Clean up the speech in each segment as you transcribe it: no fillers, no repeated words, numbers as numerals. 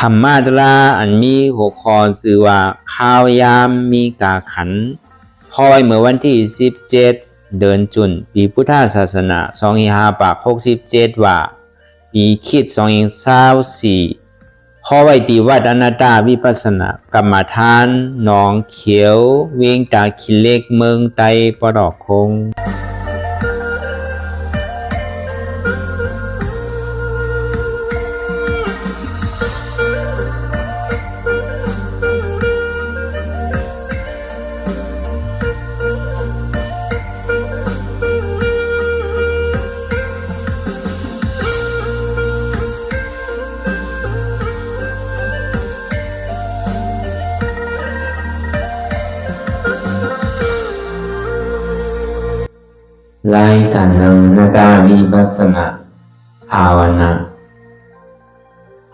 ธรรมาตราอันมีหัวข้อชื่อว่าข้าวยามมีกาขันพอยเมื่อวันที่17เดือนจุนปีพุทธศาสนา2567ว่าปีคริสต์2024พอไว้ที่วัดอนัตตาวิปัสสนากรรมฐานหนองเขียวเวียงตาขี้เหล็กเมืองไตปดอกคงรายการนำนาตาวิปัสสนาภาวนา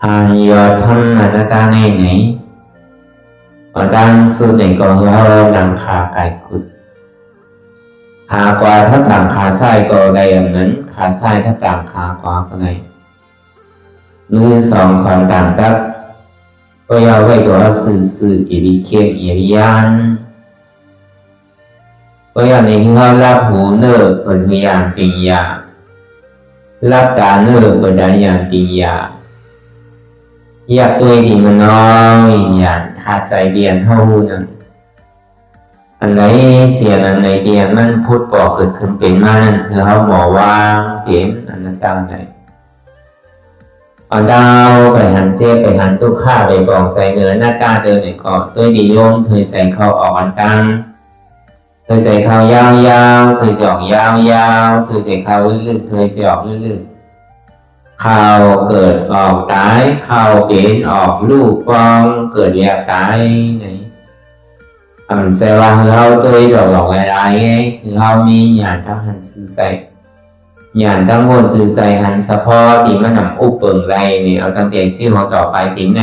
หานยอดทำนาตาในไหนดังสุดในก็เราดังขาไก่ขุดขากว่าถ้าต่างขาซ้ายก็ได้อย่างนั้นขาซ้ายถ้าต่างขาขวาก็ได้มือสองความต่างตักก็ยาวไว้ตัวสื่ออีวิเคียงอีวิยานก็อย่างในที่เขารับหูเนื้อเปิดหูยานปิญญารับตาเนื้อเปิดดายานปิญญาอยากตัวดีมันน้องวิญญาณหาใจเดียนเท่านั้นอันไหนเสียอันไหนเดียนมันพูดบอกขึ้นเป็นมานั่นคือเขาบอกว่าเป็นอันนั้นต่างไหนเอาดาวไปหันเจ็บไปหันตุกข้าไปบอกใจเนื้อหน้าตาเดินไหนก็ตัวดีโยมเคยใส่เข้าออกอันตั้งเคยใส่เข้ายาวๆเคยใส่ออกยาวๆเคยใส่เข้าลึกๆเคยใส่ออกลึกๆเข้าเกิดออกตายเข้าเป็นออกลูกปองเกิดแยกตายไหนแสดงว่าเราตัวหลอกๆอะไรไงคือเรามีญาณทั้งหันสื่อใจญาณทั้งบนสื่อใจหันเฉพาะที่มันนำอุปเปิงไรเนี่ยเอาตั้งแต่ชื่อของต่อไปติ้งไหน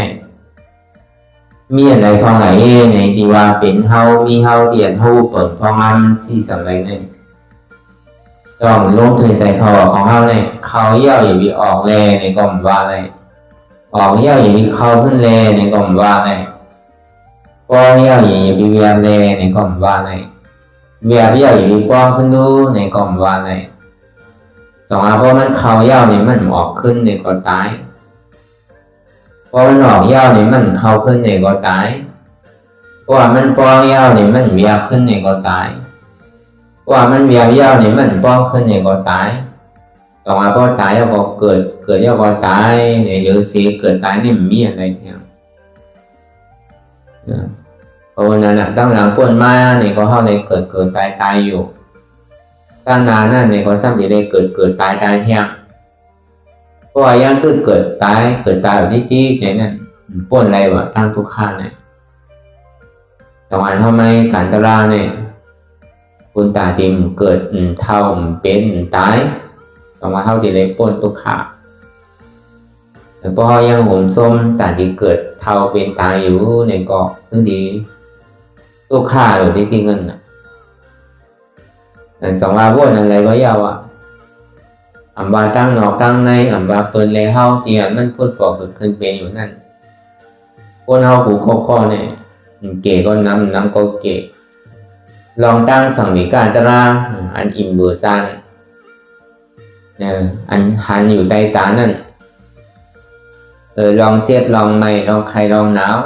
มีอะไรฟังไหนในที่ว่าเป็นเฮามีเฮาเดียนเฮาเปิดฟังอันที่สำเร็จเนี่ยต้องลงถึงใส่เขาของเฮาเนี่ยเขาเย่าอย่างมีออกแลในกล่อมว่าเลยออกเย่าอย่างมีเขาขึ้นแลในกล่อมว่าเลยป้องเย่าอย่างมีเวียนแลในกล่อมว่าเลยเวียนเย่าอย่างมีป้องขึ้นดูในกล่อมว่าเลยสองเพราะมันเขาเย่าเนี่ยมันออกขึ้นในก็ตายพอมันออกยาวนี่มันเข้าขึ้นในก็ตายเพราะว่ามันป้องยาวนี่มันเวียบขึ้นในก็ตายเพราะว่ามันเวียบยาวนี่มันป้องขึ้นในก็ตายต่อมาพอตายแล้วก็เกิดแล้วก็ตายในหรือเสียเกิดตายนี่มันมีอะไรเท่าเพราะนั้นนะตั้งหลังป่วนมาเนี่ยก็เข้าในเกิดตายอยู่ตั้งนานนั่นเนี่ยก็ซ้ำจะได้เกิดตายเท่าเพราะว่าย่างเกิดตายแบบที่เนี่ยนั่นป้นอะไรวะตั้งทุกข้าเนี่ยแต่ว่าทำไมการตลาเนี่ยคุณตาติมเกิดเท่าเป็นตายแต่ว่าเท่าที่เลยป้นทุกข้าแต่พอยังห่มส้มตาที่เกิดเท่าเป็นตายอยู่ในเกาะนึกดีทุกข้าอยู่ที่เงินน่ะแต่สองว่าป้นอะไรก็ยาวอ่ะว่าตั้งนอกตั้งในว่าเปิดเลยเฮาเตียมันพูดบอกขึ้นเป็นอยู่นั่นคนเฮาผูกข้อเนี่ยเก๋ก็น้ำก็เก๋ลองตั้งสังวิการตราอันอิ่มเบื่อจานอันหันอยู่ใต้ตานั่นลองเจ็บลองไม่ลองใครลองหนาว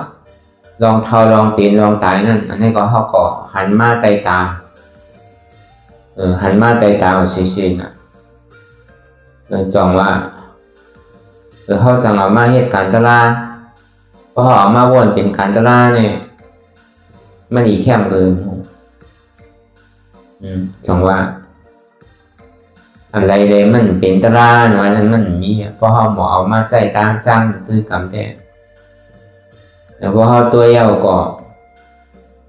ลองเท่าลองเปลี่ยนลองตายนั่นอันนี้ก็เฮาก็หันมาใต้ตาหันมาใต้ตาเฉยๆนะจองว่าเขาสั่งเอามาเหตุการณ์ตลาเพราะเขาเอามาวนเป็นการตลาเนี่ยมันอีแคมเลยจองว่าอะไรเลยมันเป็นตลาหน่อยนั้นมันมีเพราะเขาหมอเอามาใจตั้งจ้างตื้อกำแต่แล้วพอเขาตัวเยาวก็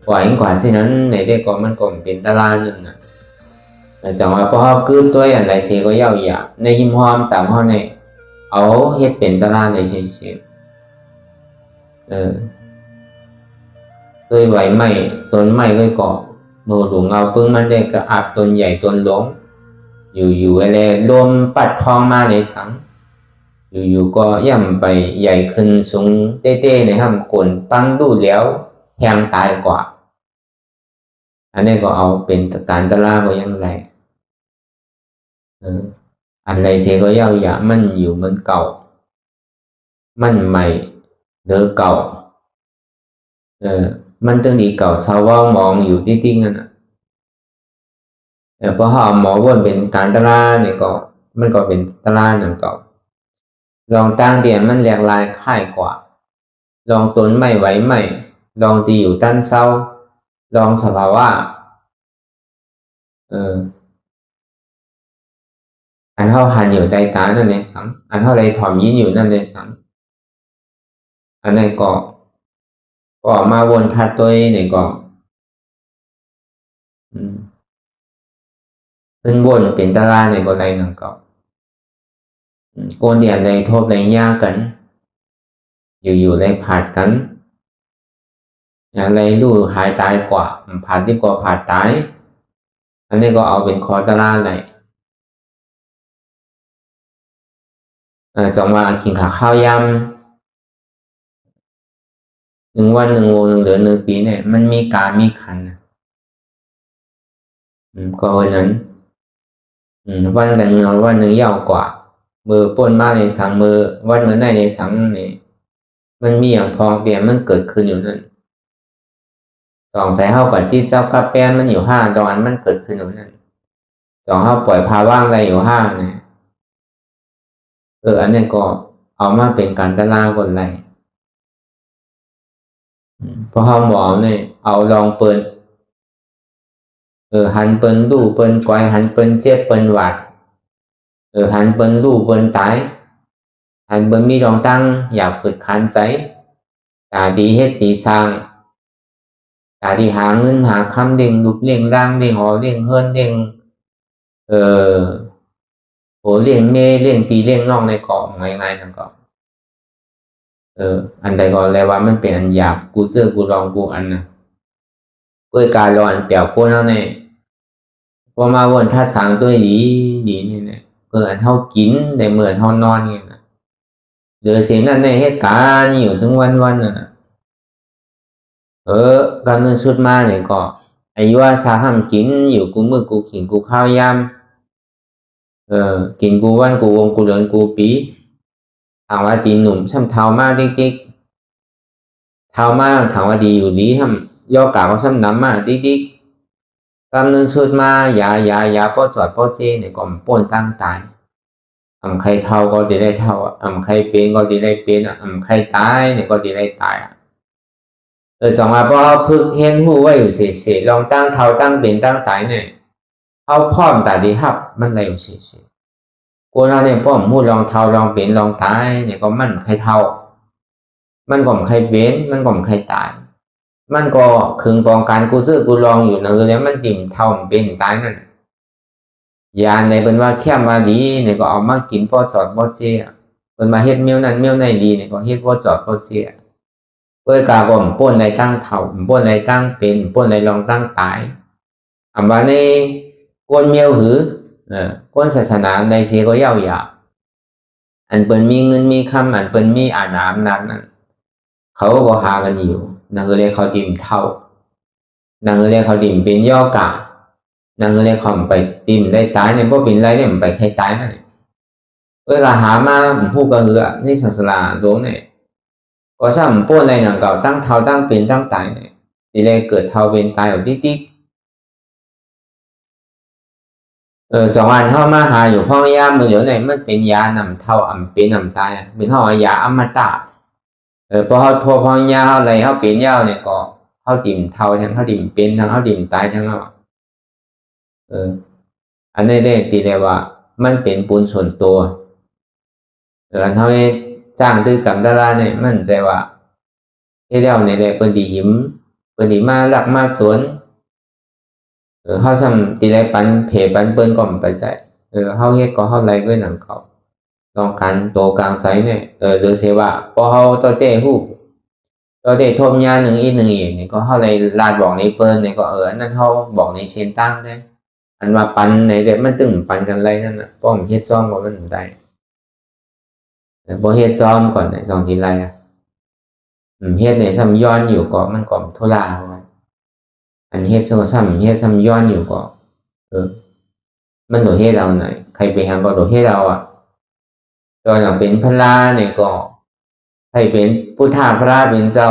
ปล่อยกว่าสินั้นในได้ก็มันก็เป็นตลาหนึ่งนะจังว่าพอเขาคืนตัวอย่างไรเสียก็ยาวอย่างในหิมหอมจำเขาในเอาเฮ็ดเป็นตลาดในเฉยๆตัวไหวไม้ต้นไม้ก็เกาะโนหลวงเอาปึ้งมันได้กระอับต้นใหญ่ต้นหลงอยู่อะไรรวมปัดทองมาในสัง อยู่ๆก็ย่ำไปใหญ่ขึ้นสูงเต้ๆในห้ำกลปั้งดูแล้วแทงตายกว่าอันนี้ก็เอาเป็นการตลาก็ยังไรอันใดเสียก็ย่าอย่ามันอยู่มันเก่ามันใหม่หรือเก่ามันต้องดีเก่าสาวมองอยู่ที่ติ้งนั่นนะเพราะเขาหมอวนเป็นการตลาเนี่ยก็มันก็เป็นตลาดนั่นเก่าลองตั้งเดียนมันแหลกลายค่ายกว่าลองต้นไม่ไหวไม่ลองตีอยู่ตั้นเศร้าลองสภาวะอันเท่าหันอยู่ใต้ตานั่นในสังอันเท่าไรถ่อมยินอยู่นั่นในสังอันนั้นก็มาวนทัดตัวเนี่ยก็ขึ้นวนเป็นตารางเนี่ยก็ไรนั่นก็โกนเดียนในทบในยากันอยู่ในผาดกันอะไรรู้หายตายกว่าผาดดีกว่าผาดตายอันนี้ก็เอาเป็นคอตารางเลยจังหวะขิงขาข้าวยำ1 วัน1 โมง 1 เดือน1 ปีเนี่ยมันมีการมีขันก็วันนั้นวันแต่งเงาวันหนึ่งยาวกว่ามือป่นมาในสังมือวันเหมือนในสังนี่มันมีอย่างพองเปลี่ยนมันเกิดขึ้นอยู่นั่นสองสายเข้ากับที่เจ้ากับแป้นมันอยู่5 ดอนมันเกิดขึ้นอยู่นั่นสองเข้าปล่อยพาว่างอะไรอยู่5เนี่ยอันนี้ก็เอามาเป็นการตลาดคนไรพอเขาหมอเนี่ยเอาลองเปิดหันเปิ้นดูเปิ้นก้อยหันเปิ้นเจ็บเปิ้นหวัดหันเปิ้นดูเปิ้นตายหันเปิ้นมีดองตั้งอยากฝึกขันใจตาดีเฮ็ดดีสร้างตาดีหาเงินหาคำเลี้ยงลูกเลี้ยงร่างเลี้ยงหอเลี้ยงเฮือนเลี้ยงโหเลี้ยงเมเลี้ยงปีเลี้ยงน้องในเกาะง่ายๆนั่นก็อันใดก็เลยว่ามันเป็นอันหยาบกูเจอกูลองกูอันนะเพื่อการรออันเปรียวกูนั่นเองพอมาวนท่าสางตัวดีนี่เนี่ยอันเท่ากินในเมื่อเท่านอนเนี่ยนะเหลือเสียนั่นในเหตุการณ์อยู่ถึงวันน่ะการเงินสุดมาเนี่ยก็อายุว่าสาห้ามกินอยู่กูมือกูขิงกูข้าวยำกินกูวันกูวงกูเดือนกูปีถามว่าตีหนุ่มช่ำเท้ามากติ๊กเท้ามากถามว่าดีอยู่ดีทำย่อกาก็ช่ำน้ำมากติ๊กกำเนิดสุดมาอย่าป้อจอดป้อเจเนี่ยก็ป่นตั้งตายใครเท่าก็ได้เท่าใครเป็นก็ได้เป็นใครตายเนี่ยก็ได้ตายจังว่าพอพึกเห็นหูว่าอยู่เสียลองตั้งเท่าตั้งเป็นตั้งตายเนี่ยเอาพร้อมแต่ดีฮับมันอะไรอยู่เสียกูเราเนี่ยป้อมหูลองเท่าลองเป็นลองตายเนี่ยก็มันใครเท่ามันก็ใครเป็นมันก็ใครตายมันก็คึงปองการกูซื้อกูลองอยู่เนื้อแล้วมันติ่มเท่าเป็นตายนั่นยาในเป็นว่าแค่มาดีเนี่ยก็เอามากินพอจอดพอเจียเป็นมาเฮ็ดเมี้ยวนั่นเมี้ยวในดีเนี่ยก็เฮ็ดพอจอดพอเจียเพื่อกาบ่มป้นในตั้งเท่าป้นในตั้งเป็นป้นในลองตั้งตายว่าในก้นเมี้ยวหือก้นศาสนาในเสียก็เย้าหยาอันเป็นมีเงินมีคำอันเป็นมีอาณานั้นนั่นเขาก็หากันอยู่นั่นคือเรียกเขาดิ่มเท่านั่นคือเรียกเขาดิ่มเป็นย่อกะนั่นคือเรียกเขาไปดิ่มได้ตายเนี่ยพวกเป็นไรเนี่ยมันไปใครตายนั่นเวลาหามาผู้กระหือนี่ศาสนาหลวงเนี่ยก็ซ้ำป้นในหนังเก่าตั้งเท่าตั้งเป็นตั้งตายเนี่ยทีแรกเกิดเท่าเป็นตายอยู่ติ๊ก2 วันเข้ามาหาอยู่พ่อยามือเดี๋ยวไหนมันเป็นยานำเท่าเป็นนำตายเป็นเท่ายาอมตะพอเขาโทรพอยาอะไรเขาเป็นยาวเนี่ยก็เขาดิ่มเท่าทั้งเขาดิ่มเป็นทั้งเขาดิ่มตายทั้งอันนี้ได้ตีได้ว่ามันเป็นปุญส่วนตัวอันเท่านี้จ้างตื้อกำดาราเนี่ยมันใจว่าที่เดียวในแหละเป็นดียิ้มเป็นดีมาหลักมาสวนเขาทำตีได้ปันเพปันเปิ้นก็ไม่ไปใจเขาเฮ็ดก็เขาไล่ด้วยหนังเขาลองกันโตกลางไซเนี่ยหรือเสว่าพอเขาตัวเต้หูตัวเต้ทมยา1 อีกนี่ก็เขาเลยลาดบอกในเปิ้นเนี่ยก็นั่นเขาบอกในเส้นตั้งได้อันว่าปันในเด็กมันตึงปันกันไรนั่นน่ะป้อมเฮ็ดจ้องว่ามันได้ บ่เฮ็ดซ้อมก่อนเนี่ยสองทีไรเฮ็ดเนี่ยซ้ำย้อนอยู่ก็มันก็ทุลาอันเฮ็ดซ้ำเฮ็ดซ้ำย้อนอยู่ก็มันโดดเฮ็ดเอาหน่อยใครไปหางก็โดดเฮ็ดเอาตอนอย่างเป็นพระเนี่ยก็ใครเป็นพุทธาพระเป็นเจ้า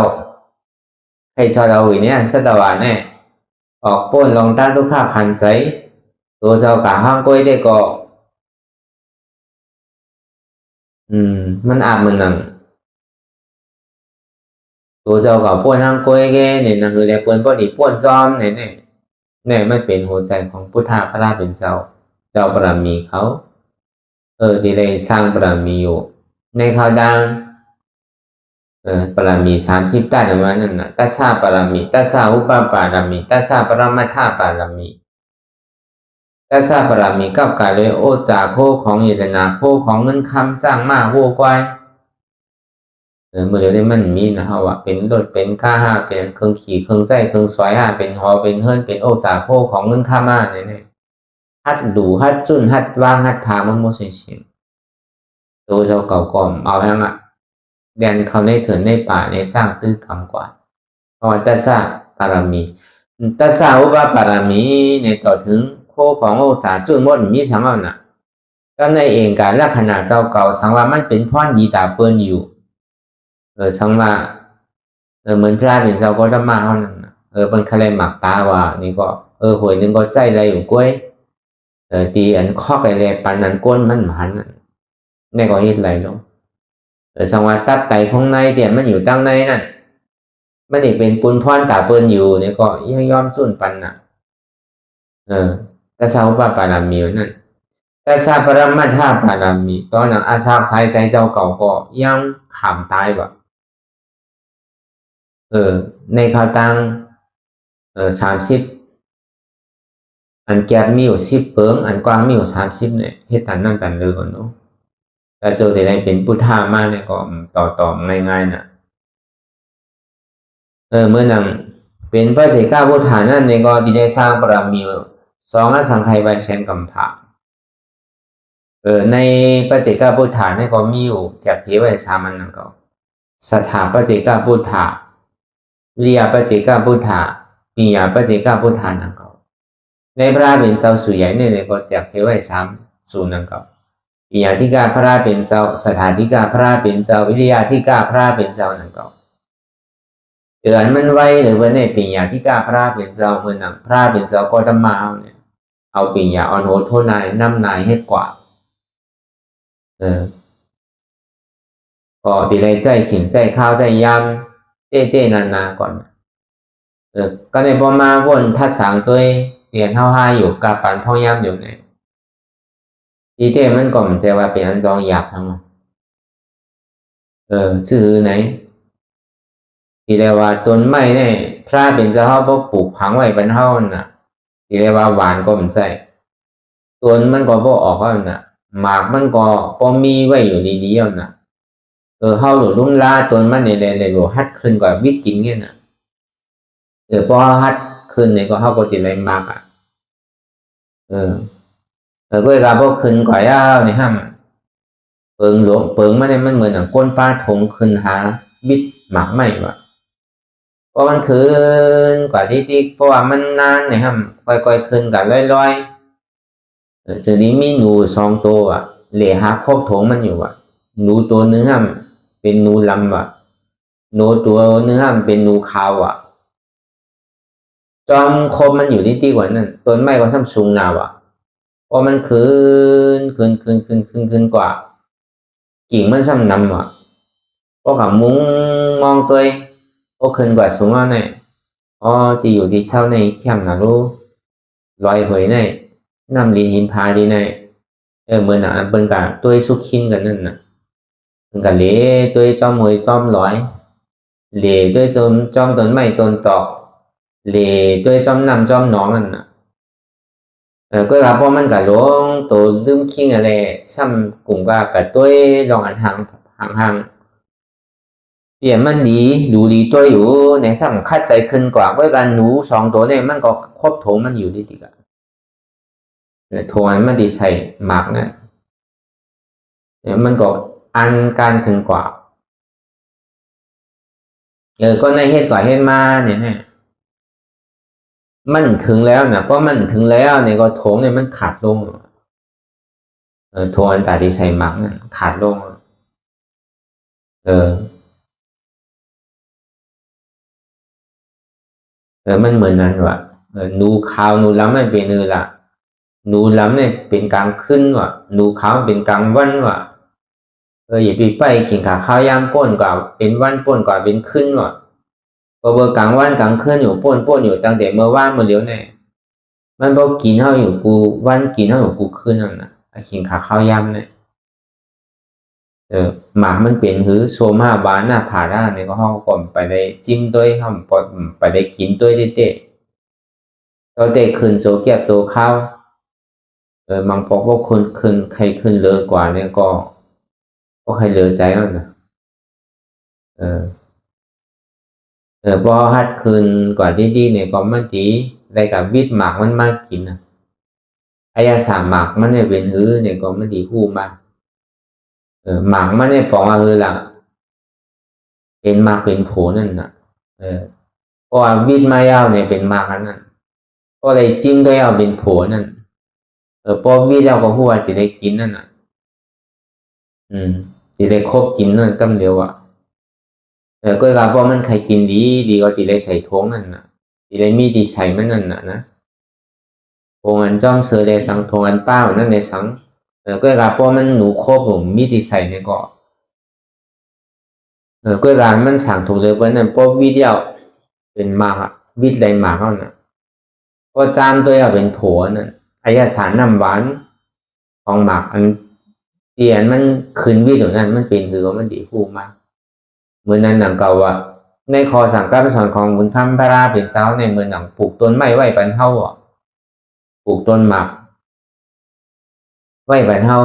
ใครชอบเอาอย่างเนี้ยสัตวาเนี่ยออกป้นลองต้านทุกข้าขันใสตัวเจ้ากะห้างก้อยได้ก็มันอาบมันนั่งตัวเจ้ากับป้วนห้างก้อยแกเนี่ยนั่นคือแลป้วนป้อนอีป้วนจอมเนี่ยมันเป็นหัวใจของพุทธาพระเป็นเจ้าบารมีเขาที่ได้สร้างบารมีอยู่ในข่าวดังบารมี30ได้ประมาณนั้นนะตัสสะบารมีตัสสะอุปปารมีตัสสะปรมัตถบารมีตัสสะบารมีกับกายเลยโอจาโคของเยตนาโคของเงินคำจ้างมาโวกวายเมื่อเดี๋ยวนี้มันมีนะฮะว่าเป็นรถเป็นค่าห้าเป็นเครื่องขี่เครื่องใจเครื่องสวยห้าเป็นหอเป็นเฮิรนเป็นโอจาโคของเงินค่ามาเนี่ยฮัดดูฮัดจุนฮัดวางฮัดพามันโมเสชินตัวเจ้าเก่ากอมเอาทั้งเดินเขาในเถื่อนในป่าในจ้างตื้อคำกว่าเพราะว่าตัสสะปารมีตัสสะอุปปารมีในต่อถึงโคของโอสาจุนมดมีสังเอาหนักก็ในเองการลักษณะเจ้าเก่าสังว่ามันเป็นพ่อนดีตาเปิ้นอยู่สังว่าเหมือนพระเป็นเจ้าก็ธรรมะเท่านั้นเป็นคะแนนหมักตาว่านี่ก็หวยหนึ่งก็ใจอะไรอยู่ก้วยตีอันข้อไก่แลปันนั้นก้นมันหมันนี่ก็เฮ็ดไรลงสังว่าตับไตของในเดี๋ยวมันอยู่ตั้งในนั่นมันนี่เป็นปุนพรตาเปิ้นอยู่นี่ก็ยังยอมสุ่นปันน่ะตัสสะอุปปารมีนั่นตัสสะปรมัตถบารมีตอนนั้นอาสาสายใจเจ้าเก่าก็ยังขำตายว่ะในข่าวตัง30อันแก็บมีอยู่10เปิงอันกว้างมีอยู่30เนี่ยเฮ็ดตันนั่นตันเลยก่อนเนาะแต่เจ้าได้เป็นพุทธามาเนี่ยก็ต่อง่ายๆน่ะเมื่อนั้นเป็นพระเจ้าก้าพุทธานั่นเนี่ยก็ได้สร้างบารมี2อสังไขยไว้แสนกำผาในพระเจ้าก้าพุทธาเนี่ยก็มีอยู่แจกเผยไว้3อันนั่นก็สถาพระเจ้าก้าพุทธาวิริยะพระเจ้าก้าพุทธาปิญญาพระเจ้าก้าพุทธานั่นก็ในพระเป็นเจ้าสุใหญ่เนี่ยก็แจกเผยไว้3สูตรนั่นก็ปิญญาธิกาพระเป็นเจ้าสถาธิกาพระเป็นเจ้าวิริยะธิกาพระเป็นเจ้านั่นก็อันมันไว้หรือว่าในปิญญาธิกาพระเป็นเจ้าเมื่อนั้นพระเป็นเจ้าก็ธรรมะเนี่ยเอาปิญญาอ่อนโหดโทนายนำนายให้กว่าก็ดีเลยใจขิงใจข้าวใจยำเต้นาก่อนก็ในพอมาวนทัดสางตัวเรียนเท่าห้าอยู่กับปันพ่อยำอยู่เนี่ยดีเต้มันก็มันจะว่าเป็นอันรองหยาบทั้งหมดชื่อไหนที่เรียกว่าต้นไม้เนี่ยพระเป็นเจ้าเขาปลูกพังไว้เป็นเท่าน่ะที่เรียกว่าหวานก็มันใส่ต้นมันก็บ่ออกเท่าน่ะหมากมันก็พอมีไว้อยู่ดีๆน่ะเขาหลุดลุ่มลาต้นมันเนี่ยเลยหลุดฮัดขึ้นกว่าวิจิงเนี่ยน่ะพอฮัดขึ้นเนี่ยก็เขาก็ติดอะไรมากเวลาพวกขึ้นกว่ายาวเนี่ยห้ามเปิงมันเนี่ยมันเหมือนก้นปลาถงขึ้นหาบิดหมากไม่ว่ะเพราะมันขึ้นกว่าที่เพราะว่ามันนานเนี่ยห้ามค่อยๆขึ้นกันลอยๆจะนี้มีหนู2ตัวเหล่หาครบถงมันอยู่หนูตัวนึงห้ามเป็นหนูลำหนูตัวนึงห้ามเป็นหนูขาวจอมคมมันอยู่ที่กว่านั้นต้นไม้ก็ซ้ำสูงหนาวพอมันขึ้นกว่ากิ่งมันซ้ำนำก็กับมุ้งมองตัวก็ขึ้นกว่าสูงเนี่ยที่อยู่ที่เช่าในเข้มนะรู้ลอยหวยในน้ำลินหินพาดีในเหมือนเป็นกับตัวสุขินกันนั่นเป็นกับเล่ตัวจอมหวยจอมลอยเล่ตัวจอมต้นไม้ต้นตอกเล่ตัวจอมน้ำจอมหนองนั่นก็รับว่ามันกับหลวงตัวลืมคิงอะไรซ้ำกลุ่มกับตัวลองอันห่างเดี๋ยวมันดูดีตัวอยู่ในซ้ำคัดใจขึ้นกว่าเพราะการหนู2ตัวเนี่ยมันก็ครบโถงมันอยู่ดีกันโถงมันดีใส่หมากนั่นมันก็ อันการขึ้นกว่าก็ในเหตุกว่าเหตุมาเนี่ยมันถึงแล้วนะเพราะมันถึงแล้วเนี่ยก็โถงเนี่ยมันขาดลงโถงอันตาที่ใส่หมักเนี่ยขาดลงมันเหมือนนั้นว่ะหนูขาวหนูล้ำไม่เป็นละหนูล้ำเนี่ยเป็นกลางขึ้นว่ะหนูขาวเป็นกลางวันว่ะอย่าไปขิงขาข้าวยามป้นกว่าเป็นวันป้นกว่าเป็นขึ้นว่ะพอเบอร์กลางวันกลางคืนอยู่ป้นอยู่ตั้งแต่เมื่อว่านเมื่อเดียวเนี่ยมันบอกกินเท่าอยู่กูวันกินเท่าอยู่กูขึ้นนั่นนะขิงขาข้าวยามเนี่ยหมากมันเป็นหือโซมาบานหน้าผาหน้าเนี่ยก็ห้องก่อนไปได้จิ้มด้วยห้องปอดไปได้กินด้วยเตะตัวเตะขึ้นโจเก็บโจข้าวมังปอกว่าคนขึ้นใครขึ้นเลยกว่าเนี่ยก็ใครเลยใจแล้วนะพอฮัดคืนกว่าดีๆเนี่ยก็มันดีได้กับวิทย์หมากมันมากกินนะอายาสามหมากมันเนี่ยเป็นหือเนี่ยก็มันดีคู่มากหมากมันเนี่ยปองว่าหือละเป็นมากเป็นโผนั่นนะเพราะว่าวิทย์มายาวเนี่ยเป็นมากนั่นก็เลยจิ้มก็ยาวเป็นโผนั่นพอวิทย์ยาวก็หัวจะได้กินนั่นน่ะจะได้ครบกินนั่นกำเดียวอ่ะก็ลาเพราะมันใครกินดีก็จะได้ใส่ท้องนั่นน่ะจะได้มีดีใส่มันนั่นน่ะนะทงอันจ้องเสือเลยสังทงอันป้านั่นในสังก็ลาเพราะมันหนูครบผมมีดีใส่ในก็ก็ลามันสั่งถูกเลยเพราะนั้นเพราะวิทย์ยาวเป็นมากอ่ะวิทย์ไรมากเท่านั้นก็จามตัวยาวเป็นโผนั่นอายาสารน้ำหวานของหมากอันเตียนมันคืนวิทย์ตรงนั้นมันเป็นคือว่ามันดีคู่มากเหมือนนั้นหนังเก่าว่าในคอสั่งการสอนของบุญธรรมพระราเป็นเจ้าในเมืองหนังปลูกต้นไม้ไว้บรรเทาปลูกต้นหมากไว้บรรเทา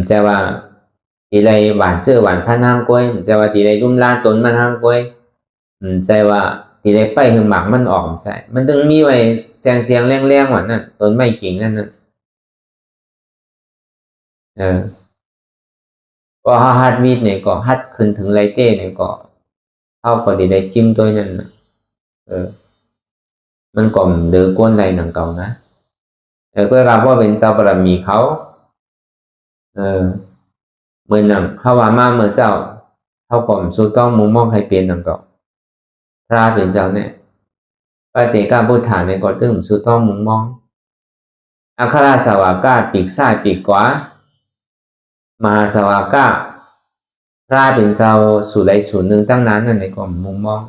จะว่าทีไรหวานเจอหวานพันห้างกล้วยจะว่าทีไรรุ่มลานต้นมันห้างกล้วยใจว่าทีไรไปคือหมากมันออกใจมันต้องมีไว้แจงแรงๆหวานนั่นต้นไม้กิ่งนั่นก็ฮัดมีดเนี่ยก็ฮัดขึ้นถึงไรเต้เนี่ยก็เข้าก็ได้จิ้มตัวนั่นมันก็เดือก้นไรหนังเก่านะก็รับว่าเป็นเจ้าบารมีเขาเหมือนหนังเขาว่ามาเมื่อเจ้าเขาก็สุดต้องมุมมองใครเป็นหนังเก่าพระเป็นเจ้าเนี่ยพระเจ้าพุทธาเนี่ยก็ตึ้งสุดต้องมุมมองอัคราสวากาปีกซ้ายปีกขวามหาสวากาพระเป็นเจ้าสู่ใดสู่หนึ่งตั้งนั้นนั่นในก็มุมมอง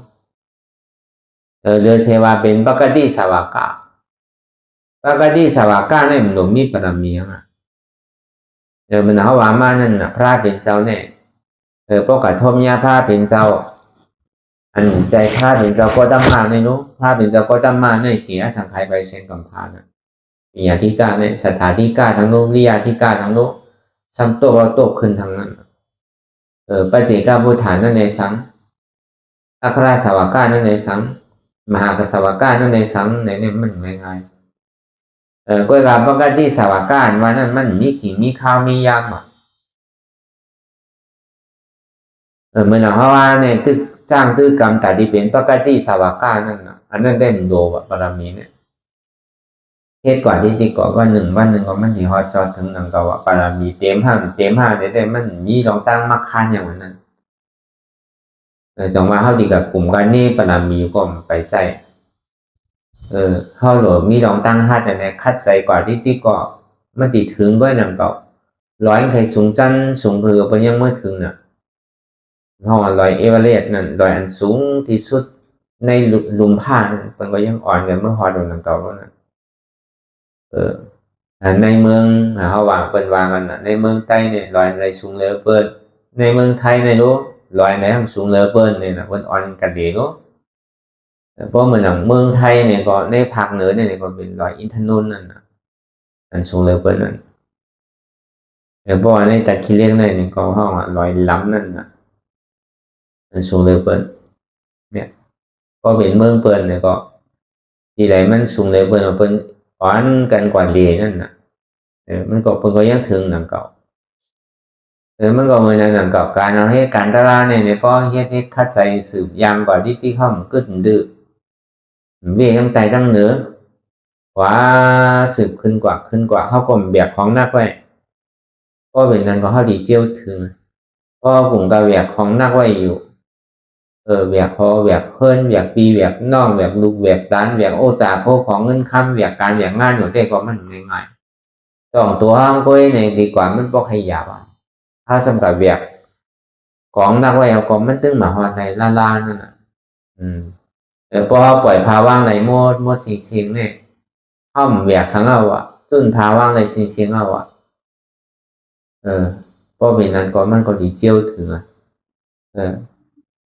เรือเสวาเป็นปกติสวากาปกติสวากาเนี่ยมันมีปรมีอ่ะมันเขาว่ามานั่นนะพระเป็นเจ้าเนี่ยพวกกระทบเนี่ยพระเป็นเจ้าอันใจพระเป็นเจ้าก็ตั้งมาในนู้พระเป็นเจ้าก็ตั้งมาในเสียสังขารไปเช่นกัมพานะมีอธิกาเนี่ยสถาธิกาทั้งนู้วิยาธิกาทั้งนู้ซ้ำตัวเราตกขึ้นทางนั้นปัจเจกพุทธานั่นในสังอัคราสวากานั่นในสังมหากสวากานั่นในสังในเนี่ยมันง่ายก็รับปกติสวากาวันนั้นมันมีขิงมีข้าวมียำเหมือนเขาว่าเนี่ยตึกจ้างตึกกรรมแต่ที่เป็นปกติสวากานั่นนะอันนั้นได้มันโดบารมีเนี่ยเทศก่อนที่ก่อนวันหนึ่งก็มันที่ฮอจอดถึงหนังก็ว่าบารมีเต็มห้างแต่มันมีลองตั้งมักคานอย่างนั้นจังว่าเขาดีกับกลุ่มกันนี่บารมีก็ไปใส่เขาหลวมีลองตั้งห้าแต่ในคัดใจกว่าที่ก็มันติดถึงก็หนังก็ร้อยใครสูงจันสูงเผือไปยังเมื่อถึงน่ะห้องลอยเอเวอเรสต์นั่นลอยอันสูงที่สุดในหลุมผ้ามันก็ยังอ่อนกันเมื่อฮอดหนังเก่าแล้วนั่นในเมืองเขาว่าเป็นวางกันในเมืองใต้เนี่ยลอยอะไรสูงเหลือเกินในเมืองไทยในรู้ลอยไหนทำสูงเหลือเกินเนี่ยนะเป็นอ่อนกันดีเนาะเพราะเหมือนอย่างเมืองไทยเนี่ยก็ในภาคเหนือเนี่ยก็เป็นลอยอินทนนท์นั่นนะอันสูงเหลือเกินนั่นเพราะว่าในตะคิเล็กเนี่ยก็ห้องลอยล้ำนั่นนะอันสูงเหลือเกินเนี่ยก็เป็นเมืองเปิลเนี่ยก็ที่ไหนมันสูงเหลือเกินมาเป็นอ่อนกันกว่าเดนั่นนะมันก็เพิ่งก็ยังถึงหนังเก่า มันก็เหมือนอย่างกับการเอาให้การตลาดเนี่ยเพราะเฮ็ดให้เข้าใจสืบยามก่อนที่เขามันกึดดื้อเวียงตั้งแต่ตั้งเหนือว่าสืบขึ้นกว่าเขาก็แบกของหนักไว้ก็เป็นนั้นก็เขาดีเจียวถึงก็ผมก็แบกของหนักไว้อยู่แบกพอแบกเพิ่นแบกปีแบกน้องแบกลูกแบกหลานแบกโอจากโคของเงินคำแบกการแบกงานอยู่แต่ก็มันง่ายๆต้องตัวห้างก็เนี่ยดีกว่ามันบ่ขยับถ้าสำหรับแบกของหนักไว้เอาก็มันตึงมาฮอดในล้านๆนั่นน่ะแต่พอปล่อยพาว่างในหมดสิ่งเนี่ยห้อมแบกสังเอาตึ้งพาว่างในสิ่งเอาเพราะเป็นนั้นก็มันก็ดีเจียวถึง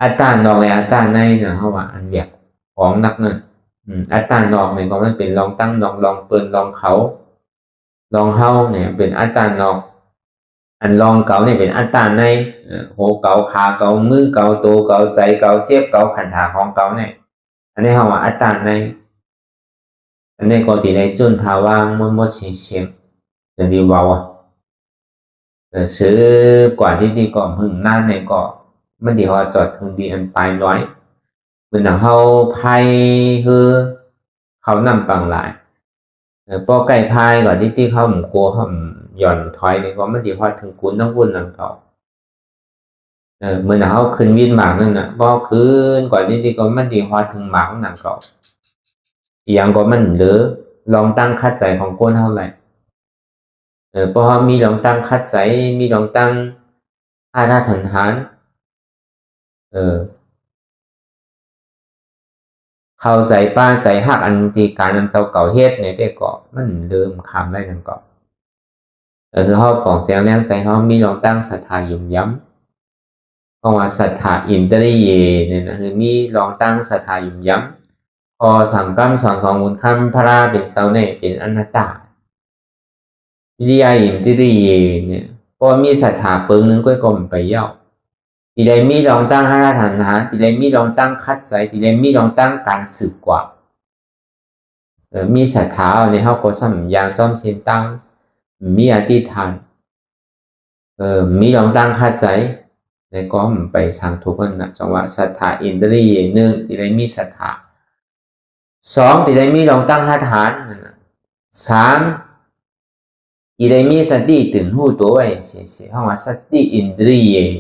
อัตตานอกและอัตตาในนะเขาว่าอันเบียกของนักนั่นอัตตานอกเนี่ยก็มันเป็นลองตั้งลองเปินลองเขาลองเฮาเนี่ยเป็นอัตตานอกอันลองเก่าเนี่ยเป็นอัตตาในโหเก่าขาเก่ามือเก่าตัวเก่าใจเก่าเจ็บเก่าขันถาของเก่าเนี่ยอันนี้เขาว่าอัตตาในอันนี้ก็ตีในจุนภาวะมดเชียงจะดีเบาซื้อกว่าที่ดีก็หึงหน้าในก็มันดีhọจอดถึงดีอันปลายน้อยมันหนังเขาพายคือเขานำปังหลายพอไก่พายก่อนที่เขาหมุนโกเขาหย่อนถอยนี่ก็มันดีhọถึงกุนต้องวุ่นหลังเก่าเหมือนเขาขึ้นวินหมากนั่นน่ะพอขึ้นก่อนที่ก็มันดีhọถึงหมากหนังเก่าอย่างก็มันเหลือลองตั้งคัดใจของก้นเท่าไหร่พอมีลองตั้งคัดใจมีลองตั้งอาธาถันหานเข้าใจป้าใจหักอันที่การนำเจ้าเก่าเฮ็ดเนี่ยได้ก็มันเริ่มคำได้นั่นก็คือเขาปองเสียงแรงใจเขามีลองตั้งศรัทธายุ่มย้ำเพราะว่าศรัทธาอินตริเยเนี่ยนะคือมีลองตั้งศรัทธายุ่มย้ำพอสั่งคำสอนของมุนคำพระราเป็นเจ้าเนี่ยเป็นอนัตตาวิริยะอินตริเยเนี่ยพอมีศรัทธาเปิงนึงก็กลมไปเย่าทีใดมีลองตั้งห้าฐานหารทีใดมีลองตั้งคัดใจทีใดมีลองตั้งการสืบกว่ามีศรัทธาในเขาก็สัมยางจอมเชียนตั้งมีอธิษฐานมีลองตั้งคัดใจในก็ไปทางทุกคนนะจังหวะศรัทธาอินทรีย์หนึ่งทีใดมีศรัทธาสองทีใดมีลองตั้งห้าฐานสามทีใดมีสติตื่นหูตัวไว้เสียห้องว่าสติอินทรีย์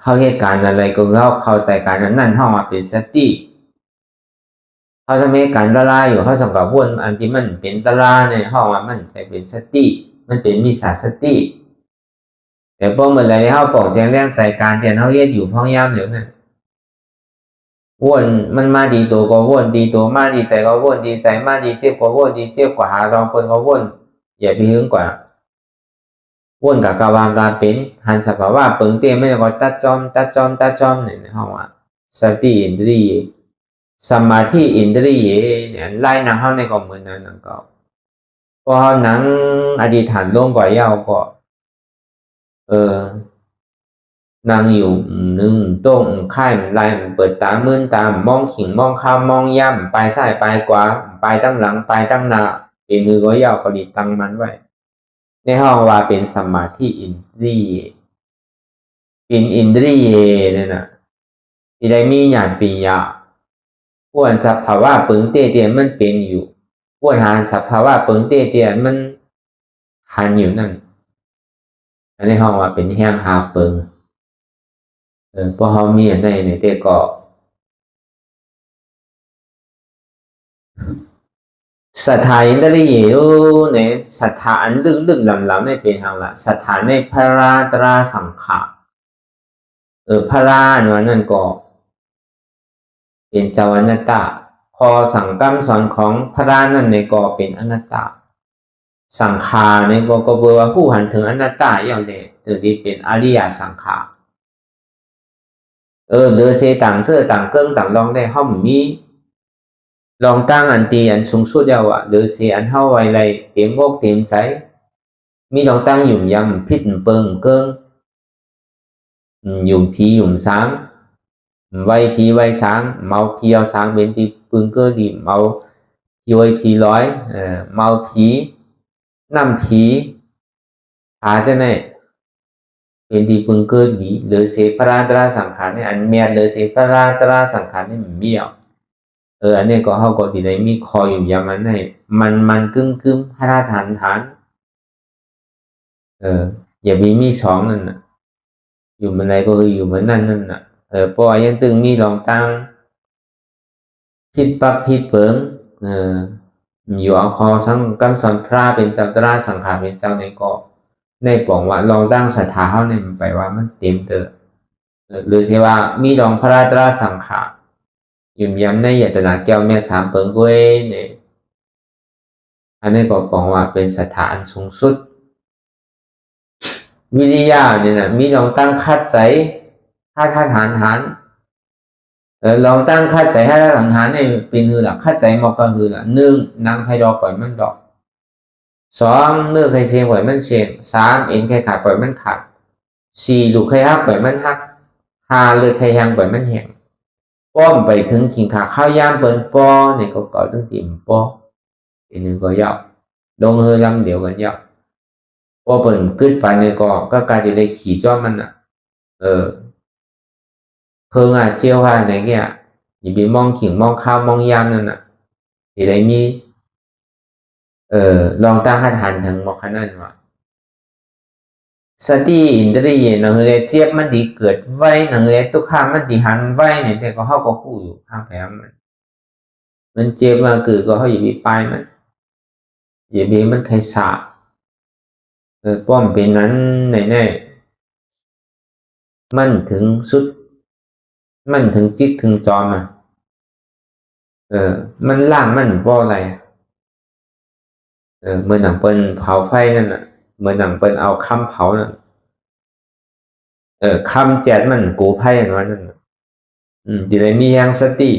เขาเหตุการณ์อะไรก็เข้าใจการนั้นเข้ามาเป็นสติเขาจะมีการตะลาอยู่เขาสำกับวนอันที่มันเป็นตะลาเนี่ยเข้ามามันจะเป็นสติมันเป็นมิจฉาสติแต่พอเมื่อไรเขาปองแจงเรื่องใจการเทียนเขาเฮ็ดอยู่พ้องย่ำเดี๋ยวนั้นวนมันมาดีตัวก็วนดีตัวมาดีใจก็วนดีใจมาดีเจ็บก็วนดีเจ็บกว่าหาลองเปิ้นก็วนอย่าไปหึงกว่าวนกับกาวางการเป็นหันสภาวะเปิงเตี้ยไม่ก็ตัดจอมเนี่ยห้องว่าสติอินทรีย์สมาธิอินทรีย์เนี่ยไล่นางเข้าในกองมือนั้นนั่นก็พอหนังอดีฐานลงกว่าเย้าก็นางอยู่หนึ่งต้งค่ายไล่เปิดตามื่นตามองขิงมองข้ามมองย่ำไปซ้ายไปขวาไปตั้งหลังไปตั้งหน้าเป็นมือก็เย้าก็ดีตั้งมันไว้ในห้องว่าเป็นสมาธิอินทรีย์เป็นอินทรีย์เนี่ยนะที่ได้มีญาณปัญญาพวกสภาวะเปิงเตี้ยมันเป็นอยู่พวกหาสภาวะเปิงเตี้ยมันหันอยู่นั่นอันนี้ห้องว่าเป็นแห้งหาเปิงพอเขามีอันใดในเตี้ยก็ศรัทธาอินทรีย์เนี่ยศรัทธาอันลึกๆลำๆในเป็นทางละศรัทธาในพระราตราสังขารพระรานั่นก็เป็นเจ้าอนัตตาพอสั่งคำสอนของพระรานั่นในก็เป็นอนัตตาสังขารในก็เบอว่าผู้หันถึงอนัตตาอย่างเดียวจะได้เป็นอริยสังขารเดือเสต่างเสื้อต่างเกิ้งต่างลองได้ห้อมมีลองตั้งอันตีอันสูงสุดยาวเดือเสอันเท่าไว้ไรเต็มอกเต็มใจมีลองตั้งหยุ่มยำพิษเปิงเกิ้งหยุ่มผีหยุ่มsáng vay phí vay sáng mau phí ao sáng bên tí phương cơ thì mau phí vay phí lói mau phí năm phí thế này เป็นที่พึงเกิดดีหรือเสพราตราสังขารเนี่ยอันเมียหรือเสพราตราสังขารเนี่ยมันเบี้ยวอันนี้ก็เขาก็ที่ได้มีคออยู่ยามันให้มันกึ้มให้ท่าฐานอย่ามีสองนั่นน่ะอยู่มันใดก็คืออยู่มันนั่นน่ะปล่อยยังตึงมีลองตั้งผิดปั๊บผิดเปิงอยู่เอาคอสังกันสอนพระเป็นเจ้าตราสังขารเป็นเจ้าในก็ในปองว่าลองตั้งศรัทธาเขาเนี่ยมันไปว่ามันเต็มเตอหรือใช่ว่ามีลองพระตราสังขารยุ่มย้ำในยตนาแก้วแม่สามเปิงก้วยเนี่ยอันนี้ก็ปองว่าเป็นศรัทธาอันสูงสุดวิริยะเนี่ยนะมีลองตั้งคัดใส่ท่าฐานลองตั้งคัดใส่ท่าฐานเนี่ยเป็นคือหลักคัดใส่มอกก็คือหลักหนึ่งนางไทยดอกปล่อยมันดอกสองเนื้อไข่เสียงปล่อยมันเสียงสามเอ็นไข่ขาดปล่อยมันขาดสี่ลูกไข่ฮักปล่อยมันฮักห้าเลือดไข่แห้งปล่อยมันแห้งป้อมไปถึงขิงขาข้าวยามเปิดปอเนี่ยก็ก่อตั้งติ่มปออีกหนึ่งก็ยาวดงเฮลำเดียวกันยาวพอเปิดขึ้นไปเนี่ยก็กลายจะเลยขี่จ้อมันอ่ะเพิ่งเจียวว่าไหนเงี้ยอย่าไปมองขิงมองข้าวมองยามนั่นน่ะที่ได้มีลองตั้งหันถึงมองขนาดว่าสติอินทรีย์นังเลยเจ็บมันดีเกิดไว้นังเลยทุกข้างมันดีหันไว้เนี่ยแต่ก็เขาก็คู่อยู่ข้างแผลมันเจ็บมาเกิดก็เขาอย่าไปปลายมันอย่าไปมันใครสาป้อมเป็นนั้นแน่มันถึงสุดมันถึงจิกถึงจอมอ่ะมันล่างมันเพราะอะไรเมื่อหนังเป็นเผาไฟนั่นน่ะเมื่อหนังเป็นเอาคำเผานั่นคำแจดมันกูไพ่อันว่านั่นดีเลยมียังสติ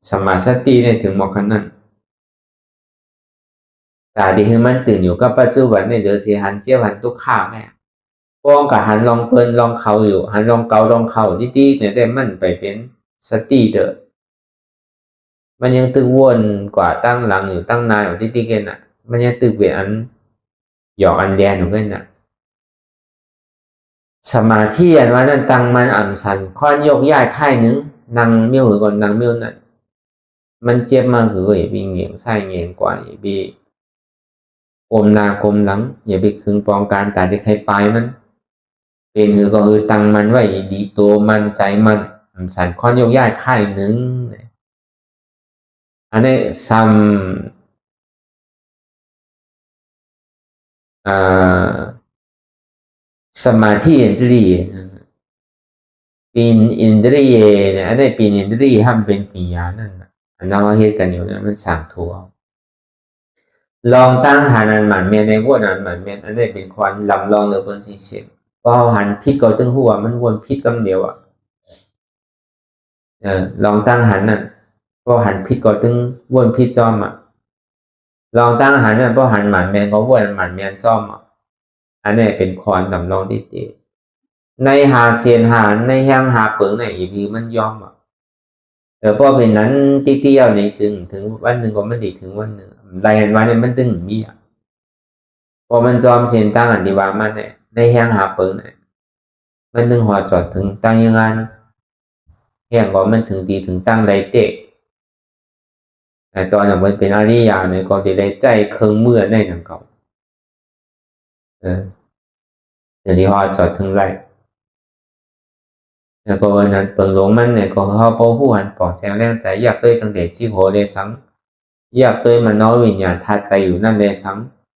สมาสติเนี่ยถึงหมอกขนาดแต่ดีคือมันตื่นอยู่กับปัจจุบันเนี่ยเดี๋ยวสิหันเจ้าหันทุกข้างแม่ป้องกับหันลองเปินลองเขาอยู่หันลองเกาลองเขาดีๆเนี่ยได้มันไปเป็นสติเด้อมันยังตึกวนกว่าตั้งหลังอยู่ตั้งนายอยู่ดีๆกันน่ะมันยังตึกเวียนหยอกอันแดนอยู่กันน่ะสมาธิอันว่านั่นตั้งมันอ่ำสันค้อนยกย้ายค่ายนึงนางเมียวหรือก่อนนางเมียวนั่นมันเจ็บมากคืออย่าไปเหงียงไส้เหงียงกว่าอย่าไปกลมหน้ากลมหลังอย่าไปคึงปองการแต่ที่ใครปลายมันเป็นคือก็คือตั้งมันไว้ดีตัวมันใจมันอ่ำสันค้อนยกย้ายค่ายนึงอันนี้ซ้ำสมาธิอินทรีย์ปีนอินทรีย์เนี่ยอันนี้ปีนอินทรีย์ห้ามเป็นปีญานั่นอันนั้นว่าเหตุกันอยู่เนี่ยมันสั่งทัวลองตั้งหานันหมันเมียในวัวนันหมันเมียอันนี้เป็นควันลำลองหรือบนสิ่งเสียงพอหันพิษก็ตึงหัวมันวนพิษกำเดียวลองตั้งหันนั่นพอหันพิษก็ตึงวนพิษจอมลองตั้งหันนั่นพอหันหมันเมียก็วนหมันเมียนซ่อมอันนี้เป็นควันลำลองที่ตีในหาเสียนหาในแห้งหาเปิงในอีพีมันยอมพอเป็นนั้นที่เที่ยวในซึ่งถึงวันหนึ่งก็ไม่ดีถึงวันหนึ่งรายงานว่าเนี่ยมันตึงมีพอมันจอมเสียนตั้งอันดีว่ามันเนี่ยในแห้งหาเปิงเนี่ยมันตึงหัวจอดถึงตั้งยังไงแห้งก็มันถึงดีถึงตั้งไรเตะแต่ตอนอย่างมันเป็นอริยาเนี่ยก็จะได้ใจเคืองเมื่อได้หนังเก่าเดี๋ยวที่หัวจอดถึงไรแล้วก็วันนั้นเปิงหลงมันเนี่ยก็เขาโป้ผู้หันปอกแสงแรงใจอยากด้วยตั้งแต่ชีโหเลยซ้ำอยากด้วยมันน้อยวิญญาณทัดใจอยู่นั่นเลยซ้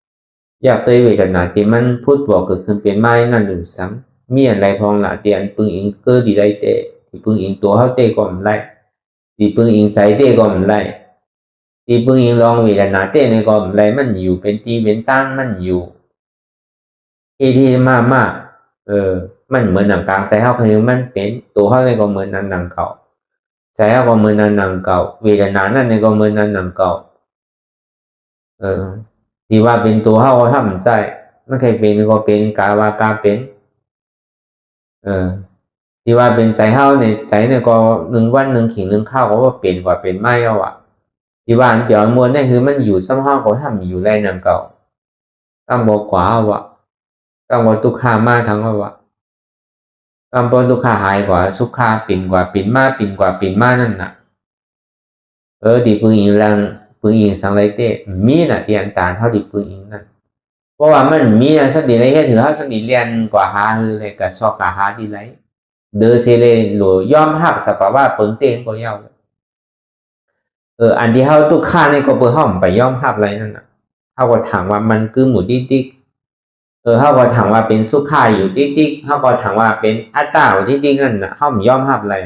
ำอยากด้วยเวทนาที่มันพูดบอกเกิดขึ้นเป็นไม้นั่นอยู่ซ้ำมีอะไรพองละเตียนปึงอิงเกิดดีได้เตะที่ปึงอิงตัวเขาเตะก่อนไล่ที่ปึงอิงใจเตะก่อนไล่ที่ปึงอิงลองเวทนาเตะในก่อนไล่มันอยู่เป็นตีเป็นตั้งมันอยู่ที่มากมันเหมือนหนังกลางใจเขาคือมันเป็นตัวเขาในก็เหมือนนั้นหนังเก่าใจเขาก็เหมือนนั้นหนังเก่าเวทนานั่นในก็เหมือนนั้นหนังเก่าที่ว่าเป็นตัวเขาเขาทำใจไม่เคยเป็นก็เป็นกาวากาเป็นที่ว่าเป็นใจเขาในใจในก็หนึ่งวันหนึ่งขิงหนึ่งข้าวก็ว่าเปลี่ยนกว่าเป็นไม่เอาที่ว่าเดี๋ยวมวลนี่คือมันอยู่ซ้ำห้าก็ทำอยู่ไรหนังเก่าตั้งบอกกว่าต้องบอกตุกขามาทั้งว่า ความพ้นทุกข์หายกว่าสุขะปิ่นกว่าปิ่นมาปิ่นกว่าปิ่นมานั่นน่ะดีปืนยิงแรงปืนยิงสังไรเต้มีน่ะเตียนตาเท่าดีปืนยิงนั่นเพราะว่ามันมีนะสักดีไรแค่ถือเขาสักดีเรียนกว่าหาคือเลยกับซอกกาหาดีไรเดอเซเลหรือยอมหักสภาวะปนเต้งก็ยาวอันที่เขาทุกข้าในก็เปิดห้องไปย่อมหักอะไรนั่นน่ะเขาก็ถามว่ามันคือหมูดิ๊กดิ๊กเขาก็ถามว่าเป็นสุขาอยู่ดิ๊กดิ๊กเขาก็ถามว่าเป็นอัตตาอยู่ดิ๊กดิ๊กนั่นน่ะเขาไม่ย่อมหักอะไร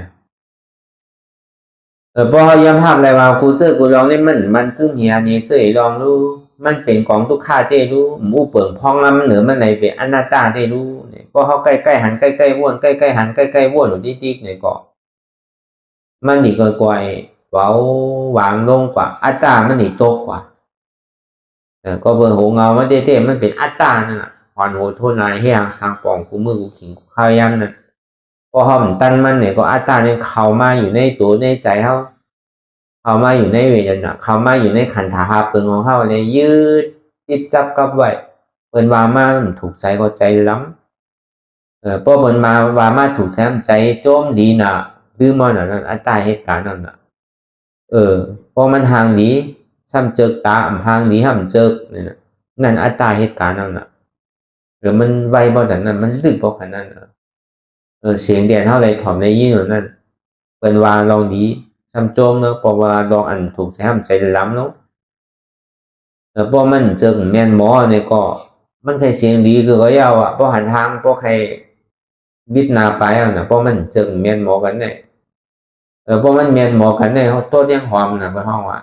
พอเขาย่อมหักอะไรว่ากูเจอกูลองนี่มันคือเหียนี่เจอลองรู้มันเป็นของทุกข้าเต้รู้หมูเปิ่งพองแล้วมันเหนือมันไหนเป็นอนัตตาเต้รู้เนี่ยพอเขาใกล้ๆหันใกล้ๆวนใกล้ๆหันใกล้ๆวนอยู่ดิ๊กดิ๊กเนี่ยก็มันดีกว่าเว้าวางลงกว่าอัตตามันดีโตกว่าก็เบอร์หัวเงามันเต้ๆมันเป็นอัตตานั่นแหละความโหดโทษนายให้ทางสร้างปองกูมือกูขิงกูข้าวยำนั่นพอเขาตั้นมันเนี่ยก็อัตตาเนี่ยเข้ามาอยู่ในตัวในใจเขาเข้ามาอยู่ในเวทนาเข้ามาอยู่ในขันธ์หาเปิงของเขาเลยยืดติดจับกับไว้เปินว่ามาถูกใจก็ใจล้ำพอเปินมาว่ามาถูกใจใจโจมดีน่ะดื้อมันนั่นอัตตาเหตุการณ์นั่นน่ะพอมันห่างหนีซ้ำเจอตาห่างหนีห้ำเจอเนี่ยนั่นอัตตาเหตุการณ์นั่นน่ะหรือมันไวบ่ดังนั้นมันลึกบ่ขนาดนั้นเสียงเดียนเท่าไรผอมในยี่หนูนั่นเป็นว่าลองดีซ้ำโจมเนาะพอว่าลองอันถูกใช้ห้ำใจล้ำเนาะพอมันเจอแม่นหมอเนี่ยก็มันใครเสียงดีคือก็ยาวอ่ะพอหันทางพอใครวิทนาไปอ่ะนะพอมันเจอแม่นหมอกันเนี่ยพอมันแม่นหมอกันเนี่ยเขาต้นยังหอมนะพระห้องอ่ะ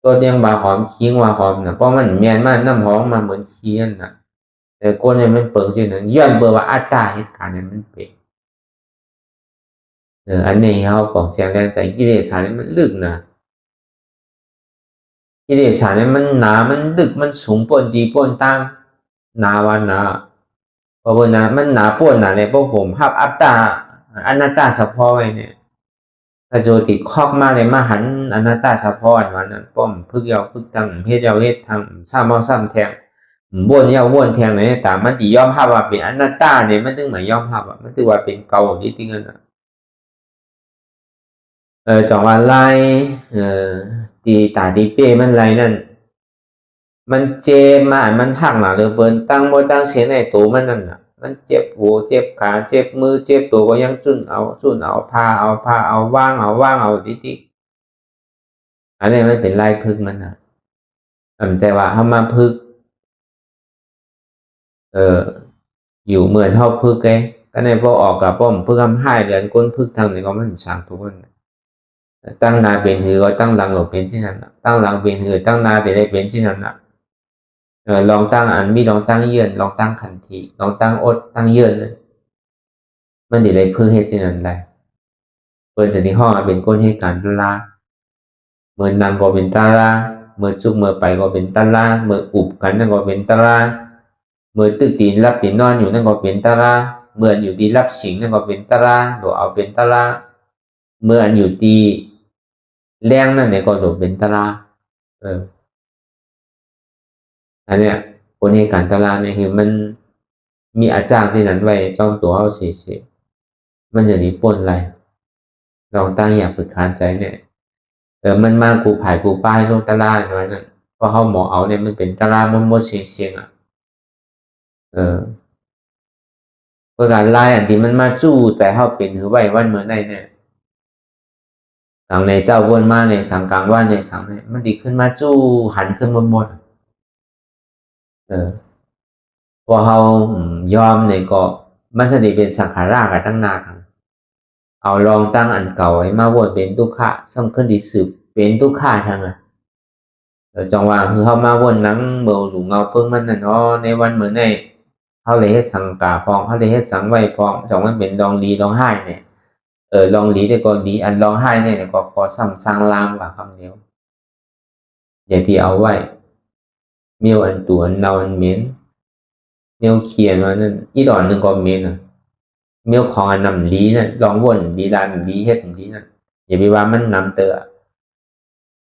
ต้นยังบาหอมคิ้งว่าหอมนะเพราะมันแม่นมากน้ำหอมมาเหมือนเคียนนะแต่คนเนี่ยมันเปิงชื่อนั้นย้อนเบอร์ว่าอัตตาเหตุการณ์เนี่ยมันเป็นอันนี้เขาบอกเสียงแรงใจกิเลสเนี่ยมันลึกนะกิเลสเนี่ยมันหนามันลึกมันสูงปนดีปนตั้งหนาวันหนาเพราะว่านะมันหนาปนหนาเลยพวกผมภาพอัตตาอนัตตาสะพอยเนี่ยถ้าโจติครอบมาเลยมาหันอนัตตาสะพอนวันนั้นป้อมพึกยาวพึกตั้งเฮ็ดยาวเฮ็ดทางซ้ำเอาซ้ำแทงบ้วนยาวบ้วนแทงไหนแต่มันดียอมภาพว่าเป็นอนัตตาเนี่ยมันถึงหมายยอมภาพว่ามันถือว่าเป็นเก่าที่จริงอ่ะจังหวะไล่ตีตาตีเป้มันไล่นั่นมันเจ็บมามันหักหลังเดือเบิ้นตั้งบ่ตั้งเสียในตัวมันนั่นน่ะมันเจ็บหัวเจ็บขาเจ็บมือเจ็บตัวก็ยังจุนเอาพาเอาว่างเอาดิอันนี้มันเป็นไล่พึกมันน่ะใจว่าเขามาพึกอยู่เหมือนเท่าพึกไงก็ในพอออกกับป้อมพึกทำให้เดือนก้นพึกทางนี้ก็มันสร้างทุกคนตั้งนาเป็นถือก็ตั้งหลังหลบเป็นที่นั่นตั้งหลังเป็นถือตั้งนาแต่ได้เป็นที่นั่นลองตั้งอันมีลองตั้งเยือนลองตั้งขันทีลองตั้งอดตั้งเยือนเลยมันดีเลยเพื่อให้ที่นั่นได้เปิดจากที่ห้องเป็นก้นให้การตลาเมื่อนำก็เป็นตาราเมื่อจุกเมื่อไปก็เป็นตาราเมื่ออุบกันนั่นก็เป็นตาราเมื่อตึกตีนรับตีนนอนอยู่นั่นก็เป็นตาราเมื่ออยู่ดีรับสิงนั่นก็เป็นตาราโดเอาเป็นตาราเมื่ออันอยู่ดีแรงนั่นเนี่ยก็โดเป็นตาราอันเนี้ยคนให้การตลาดเนี่ยคือมันมีอาจารย์ที่นั้นไว้จ้องตัวเอาเสียมันจะดีปนอะไรลองตั้งอยากฝึกคานใจเนี่ยมันมากูผายกูป้ายลงตลาดน้อยนั่นเพราะเขาหมอเอาเนี่ยมันเป็นตลาดมันเสียงอ่ะเพื่อการไล่อันที่มันมาจู้ใจเขาเป็นถือไว้วันเมื่อไหร่เนี่ยหลังในเจ้าวนมาในสังกลางวันในสังเนี่ยมันดีขึ้นมาจู้หันขึ้นหมดพอเขายอมเนี่ยก็มันจะได้เป็นสังขารากันตั้งนานเอาลองตั้งอันเก่าให้มาวนเป็นทุกขะสำคัญที่สุดเป็นทุกขะทางจังหวะคือเขามาวนนังเบลหลุงเงาเพิ่งมันน่ะเนาะในวันเหมือนในเขาเลยให้สังกาพองเขาเลยให้สังไว้พองจังมันเป็นลองดีลองไห้เนี่ยลองดีได้ก็ดีอันลองไห้เนี่ยก็พอซ้ำสร้างลามว่าคำเดียวอย่าพี่เอาไว้เมียวอันตัวอันเราอันเหม็นเมียวเขียนว่านั่นอีดอนหนึ่งก็เหม็นเมียวของอันนำลีนั่นลองวนดีลานดีเฮ็ดดีนั่นอย่าไปว่ามันนำเตอ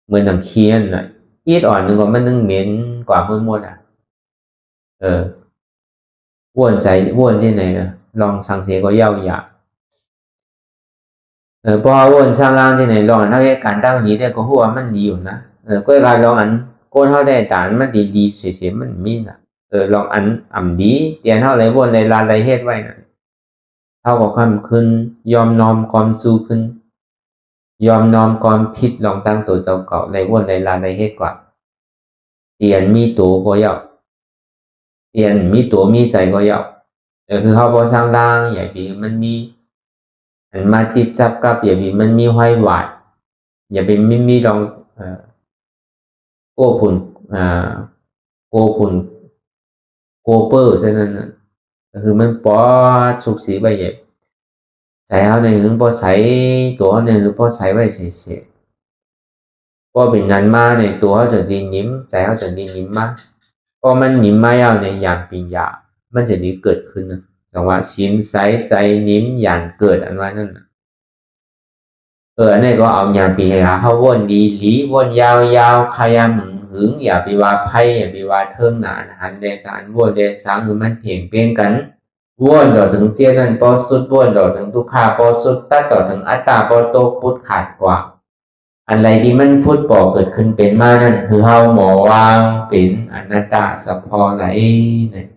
เหมือนนำเคียนน่ะอีดอ่อนหนึ่งก็มันนึงเหม็นกว่าเมื่อหมดวนใจวนที่ไหน lòng sáng chế có giàu giả bỏ vốn sang lang trên này lòng nó cái cảm đauนี้ได้ก็หัวมันดีอยู่นะก็การลองอันก้นเฮาได้ตานมันดีๆเสียๆมันมีน่ะลองอันอ่ำดีเตียนเฮาเลยวนเลยลานเลยเฮ็ดไว้น่ะเฮาก็ความขึ้นยอมน้อมความสู้ขึ้นยอมน้อมความผิดลองตั้งตัวเจ้าเก่าเลยวนเลยลานเลยเฮ็ดกว่าเตียนมีตัวก็ยอกเตียนมีตัวมีใส่ก็ยอกคือเฮาบ่สร้างล่างอย่าไปมันมีอันมาติดจับกับอย่าไปมันมีห้อยหวาดอย่าไปมีลองโก้ผุนโก้ผุนโก้เปอร์ฉะนั้นก็คือมันปอสุกสีไปเย็บใส่เขาในถึงพอใส่ตัวเขาในถึงพอใส่ไว้เสียพอเป็นนั้นมาในตัวเขาจะดีนิ่มใจเขาจะดีนิ่มมากพอมันนิ่มมาเอาในอย่างปียามันจะดีเกิดขึ้นนะแต่ว่าชิ้นใส่ใจนิ่มอย่างเกิดอันว่านั่นอันนี้ก็เอาอย่างปียาเขาวนดีหลีวนยาวๆขยำหึงอย่าไปว่าไพ่อย่าไปว่าเทิงหนาหันเดสานวนเดสังคือมันเพ่งเพ่งกันวนต่อถึงเจียนั้นพอสุดวนต่อถึงทุกขาพอสุดตัดต่อถึงอัตตาพอโตพุทธขาดกว่าอะไรที่มันพุทธบอกเกิดขึ้นเป็นมานั่นคือเฮาหมอวางเป็นอนัตตาสัพพอไหลเนี่ย